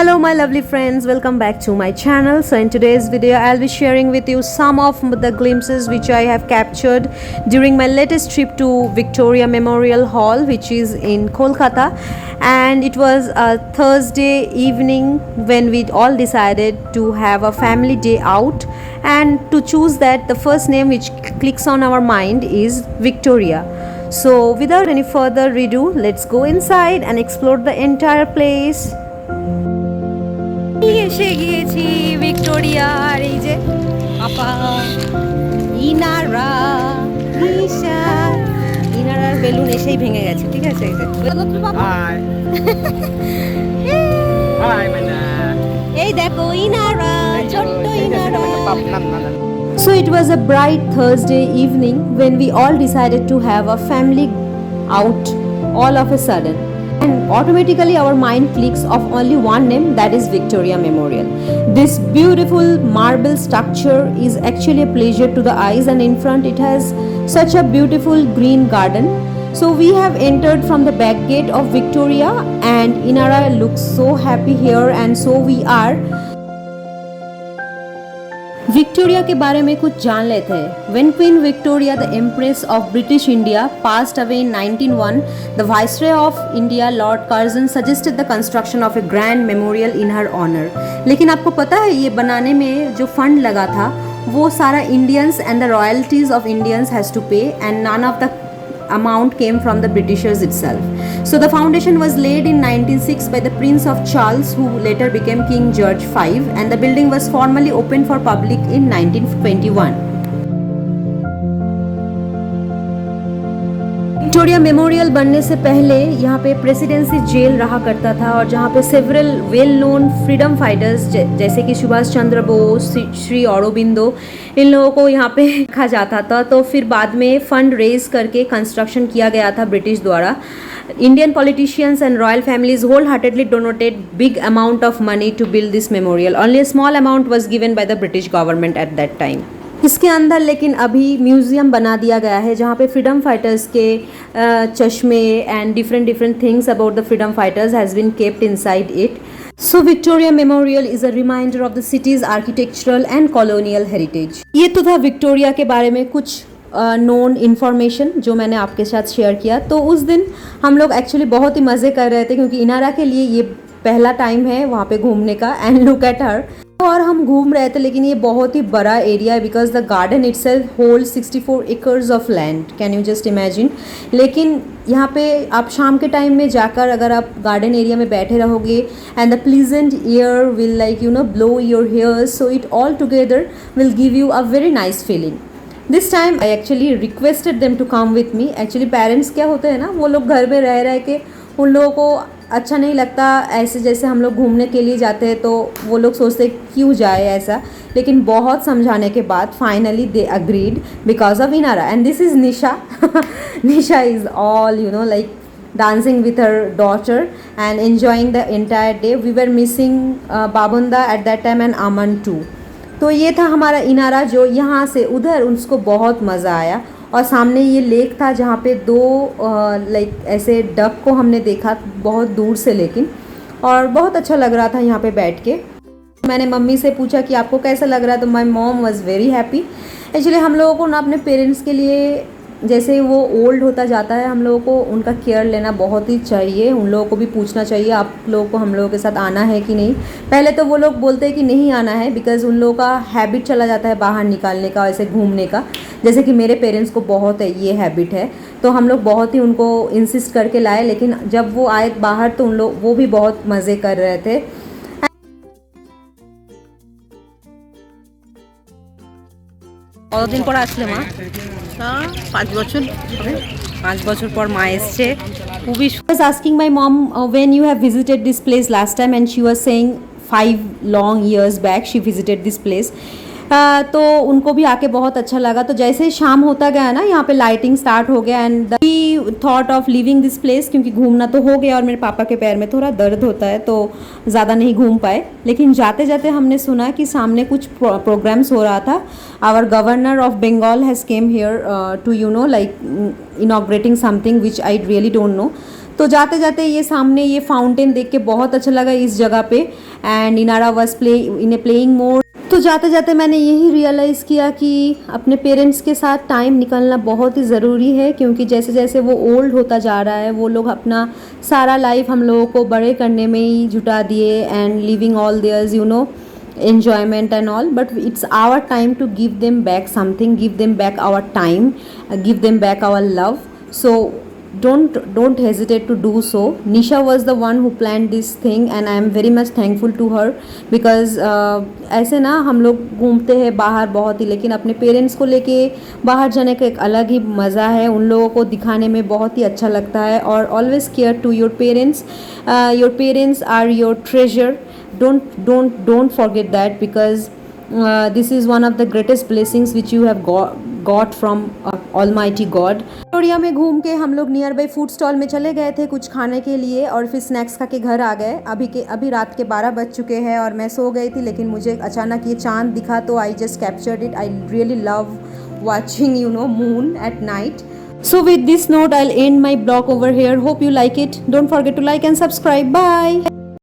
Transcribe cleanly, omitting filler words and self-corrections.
Hello my lovely friends, welcome back to my channel. So in today's video I'll be sharing with you some of the glimpses which I have captured during my latest trip to Victoria Memorial Hall, which is in Kolkata. And it was a Thursday evening when we all decided to have a family day out, and to choose that the first name which clicks on our mind is Victoria. So without any further ado, let's go inside and explore the entire place. এসে গিয়েছি Victoria, আর এই যে আপা ইনারা নিশা, ইনারার balloon এসেই ভেঙে গেছে। ঠিক আছে, এই যে হাই হাই মানা, এই দেখো ইনারা, ছোট্ট ইনারা। So it was a bright Thursday evening when we all decided to have a family out all of a sudden. And automatically our mind clicks of only one name, that is Victoria Memorial. This beautiful marble structure is actually a pleasure to the eyes, and in front it has such a beautiful green garden. So we have entered from the back gate of Victoria, and Inara looks so happy here, and so we are. Victoria के बारे में कुछ जान लेते हैं। When Queen Victoria, the Empress of British India, passed away in 1901, the Viceroy of India, Lord Curzon, suggested the construction of a grand memorial in her honor. लेकिन आपको पता है ये बनाने में जो फंड लगा था वो सारा Indians and the royalties of Indians has to pay, and none of the amount came from the Britishers itself. So the foundation was laid in 1906 by the Prince of Charles, who later became King George V, and the building was formally opened for public in 1921. Victoria memorial बनने से पहले यहाँ पे presidency jail रहा करता था, और जहाँ पे several well known freedom fighters जैसे कि सुभाष चंद्र बोस, श्री औरोबिंदो, इन लोगों को यहाँ पे रखा जाता था। तो फिर बाद में फंड रेज करके कंस्ट्रक्शन किया गया था ब्रिटिश द्वारा। Indian politicians and royal families wholeheartedly donated big amount of money to build this memorial. Only a small amount was given by the British government at that time. इसके अंदर लेकिन अभी museum बना दिया गया है जहाँ पे फ्रीडम फाइटर्स के चश्मे and different things about the freedom fighters has been kept inside it. So Victoria Memorial is a reminder of the city's architectural and colonial heritage. ये तो था विक्टोरिया के बारे में कुछ नोन इन्फॉर्मेशन जो मैंने आपके साथ शेयर किया. तो उस दिन हम लोग एक्चुअली बहुत ही मज़े कर रहे थे, क्योंकि इनारा के लिए ये पहला टाइम है वहाँ पे घूमने का. And look at her. और हम घूम रहे थे, लेकिन ये बहुत ही बड़ा एरिया है because the garden itself holds 64 acres of land. Can you just imagine. लेकिन यहाँ पे आप शाम के टाइम में जाकर अगर आप गार्डन एरिया में बैठे रहोगे, and the pleasant air will like blow your hairs, so it all together will give you a very nice feeling. This time I actually requested them to come with me. Actually parents क्या होते हैं ना, वो लोग घर में रह के उन लोगों को अच्छा नहीं लगता ऐसे जैसे हम लोग घूमने के लिए जाते हैं, तो वो लोग सोचते क्यों जाए ऐसा. लेकिन बहुत समझाने के बाद finally they agreed because of Inara. And this is Nisha. Nisha is all like dancing with her daughter and enjoying the entire day. We were missing Babunda at that time and Aman too. तो ये था हमारा इनारा, जो यहाँ से उधर उसको बहुत मज़ा आया. और सामने ये लेक था जहाँ पे दो लाइक ऐसे डक को हमने देखा बहुत दूर से, लेकिन और बहुत अच्छा लग रहा था यहाँ पे बैठ के. मैंने मम्मी से पूछा कि आपको कैसा लग रहा है, तो my mom was very happy. Actually हम लोगों को ना अपने पेरेंट्स के लिए, जैसे वो ओल्ड होता जाता है, हम लोगों को उनका केयर लेना बहुत ही चाहिए. उन लोगों को भी पूछना चाहिए आप लोगों को हम लोगों के साथ आना है कि नहीं. पहले तो वो लोग बोलते हैं कि नहीं आना है, बिकॉज़ उन लोगों का हैबिट चला जाता है बाहर निकालने का, ऐसे घूमने का. जैसे कि मेरे पेरेंट्स को बहुत है ये हैबिट है, तो हम लोग बहुत ही उनको इंसिस्ट करके लाए. लेकिन जब वो आए बाहर तो उन लोग वो भी बहुत मज़े कर रहे थे. কতদিন পর আসলে মা? 5 বছর। 5 বছর পর মা এসছে. খুবই. I was asking my mom when you have visited this place last time, and she was saying 5 long years back she visited this place. तो उनको भी आके बहुत अच्छा लगा. तो जैसे ही शाम होता गया ना, यहाँ पे लाइटिंग स्टार्ट हो गया, and we thought of living this place, क्योंकि घूमना तो हो गया और मेरे पापा के पैर में थोड़ा दर्द होता है तो ज़्यादा नहीं घूम पाए. लेकिन जाते जाते हमने सुना कि सामने कुछ प्रोग्राम्स हो रहा था. Our governor of Bengal has came here to like inaugurating something which I really don't know. तो जाते जाते ये सामने ये फाउंटेन देख के बहुत अच्छा लगा इस जगह पे. And Inara was playing mode. तो जाते जाते मैंने यही रियलाइज़ किया कि अपने पेरेंट्स के साथ टाइम निकालना बहुत ही ज़रूरी है, क्योंकि जैसे जैसे वो ओल्ड होता जा रहा है वो लोग अपना सारा लाइफ हम लोगों को बड़े करने में ही जुटा दिए and living all theirs enjoyment and all, but it's our time to give them back something, give them back our time, give them back our love. So don't hesitate to do so. Nisha was the one who planned this thing and I am very much thankful to her because ऐसे ना हम लोग घूमते हैं बाहर बहुत ही, लेकिन अपने पेरेंट्स को लेके बाहर जाने का एक अलग ही मज़ा है, उन लोगों को दिखाने में बहुत ही अच्छा लगता है। और always care to your parents are your treasure. don't forget that because this is one of the greatest blessings which you have got from Almighty God। Victoria में घूम के हम लोग नियर बाई फूड स्टॉल में चले गए थे कुछ खाने के लिए और फिर स्नैक्स खा के घर आ गए। अभी रात के 12 बज चुके हैं और मैं सो गई थी, लेकिन मुझे अचानक ये चांद दिखा तो I just captured it. I really love watching moon at night. So with this note I'll end my blog over here. Hope you like it. Don't forget to like and subscribe. Bye.